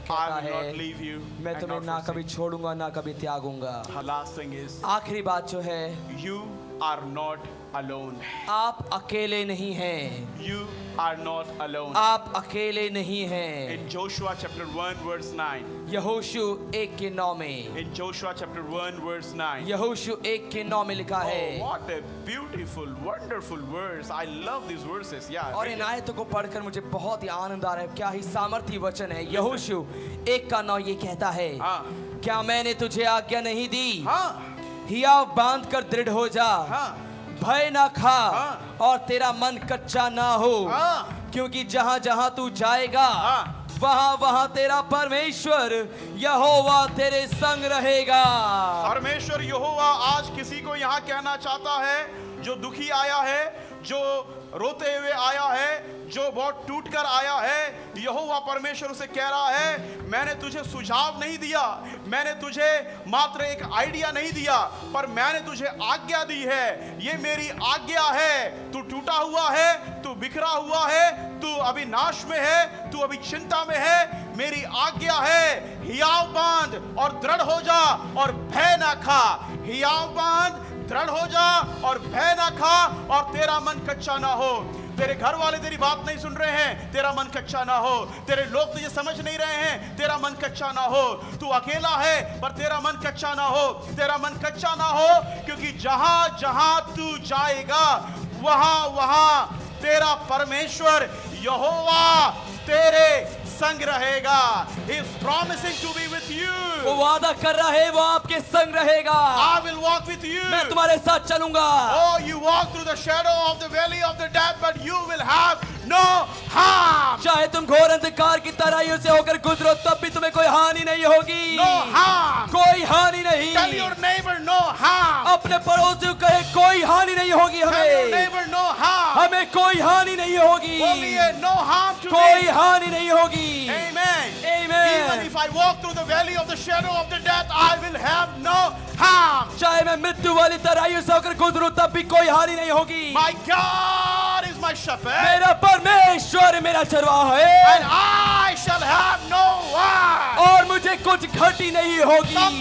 कहता I will है, not leave you. मैं and तुम्हें not ना forsake कभी छोड़ूंगा ना कभी त्यागूंगा। you. Last thing is, आखिरी बात जो है, you are not alone. आप अकेले नहीं हैं। You are not alone. आप अकेले नहीं हैं। In Joshua chapter 1 verse 9. यहोशू 1:9 में, In Joshua chapter 1 verse 9. यहोशू 1:9 में लिखा Oh, है। what a beautiful, wonderful verse. I love these verses. Yeah. और इन आयतों को पढ़कर मुझे बहुत ही आनंद आ रहा है। क्या ही सामर्थी वचन है। यहोशू 1:9 ये कहता है, हाँ, क्या मैंने तुझे आज्ञा नहीं दी, हाँ, हियाव बांध कर दृढ़ हो जा, हाँ, भय ना खा हाँ। और तेरा मन कच्चा ना हो, हाँ। क्योंकि जहां जहां तू जाएगा हाँ। वहां वहां तेरा परमेश्वर यहोवा तेरे संग रहेगा। परमेश्वर यहोवा आज किसी को यहाँ कहना चाहता है, जो दुखी आया है, जो रोते हुए आया है, जो बहुत टूट कर आया है। यहोवा परमेश्वर उसे कह रहा है, मैंने तुझे सुझाव नहीं दिया, मैंने तुझे मात्र एक आइडिया नहीं दिया, पर मैंने तुझे आज्ञा दी है। ये मेरी आज्ञा है। तू टूटा हुआ है, तू बिखरा हुआ है, तू अभी नाश में है, तू अभी चिंता में है। मेरी आज्ञा है, हियाव बांध और दृढ़ हो जा और भय ना खा। हियाव बांध, दृढ़ हो जा और भय ना खा, और तेरा मन कच्चा ना हो। तेरे घर वाले तेरी बात नहीं सुन रहे हैं, तेरा मन कच्चा ना हो। तेरे लोग तुझे समझ नहीं रहे हैं, तेरा मन कच्चा ना हो। तू अकेला है पर तेरा मन कच्चा ना हो, तेरा मन कच्चा ना हो, क्योंकि जहां जहां तू जाएगा वहां वहां तेरा परमेश्वर यहोवा तेरे संग रहेगा। He is promising to be with you. वो वादा कर रहा है वो आपके संग रहेगा। I will walk with you. मैं तुम्हारे साथ चलूंगा। Oh, you walk through the shadow of the valley of the death, but you will have no harm. चाहे तुम घोर अंधकार की तराइयों से होकर गुजरो तब भी तुम्हें कोई हानि नहीं होगी। No harm. कोई हानि नहीं। Tell your neighbor no harm. अपने पड़ोसी को कहे कोई हानि नहीं होगी Tell your हमें। neighbor no harm. हमें कोई हानि नहीं होगी। Only a no harm to कोई me. हानि नहीं होगी। Amen. Amen. Even if I walk through the valley of the shadow of the death, I will have no harm. चाहे मैं मृत्यु वाली तराइयों से होकर गुजरूं तब भी कोई हानि नहीं होगी। My God is my shepherd, मेरा परमेश्वर मेरा चरवाहा and है I shall have no want. और मुझे कुछ घटी नहीं होगी।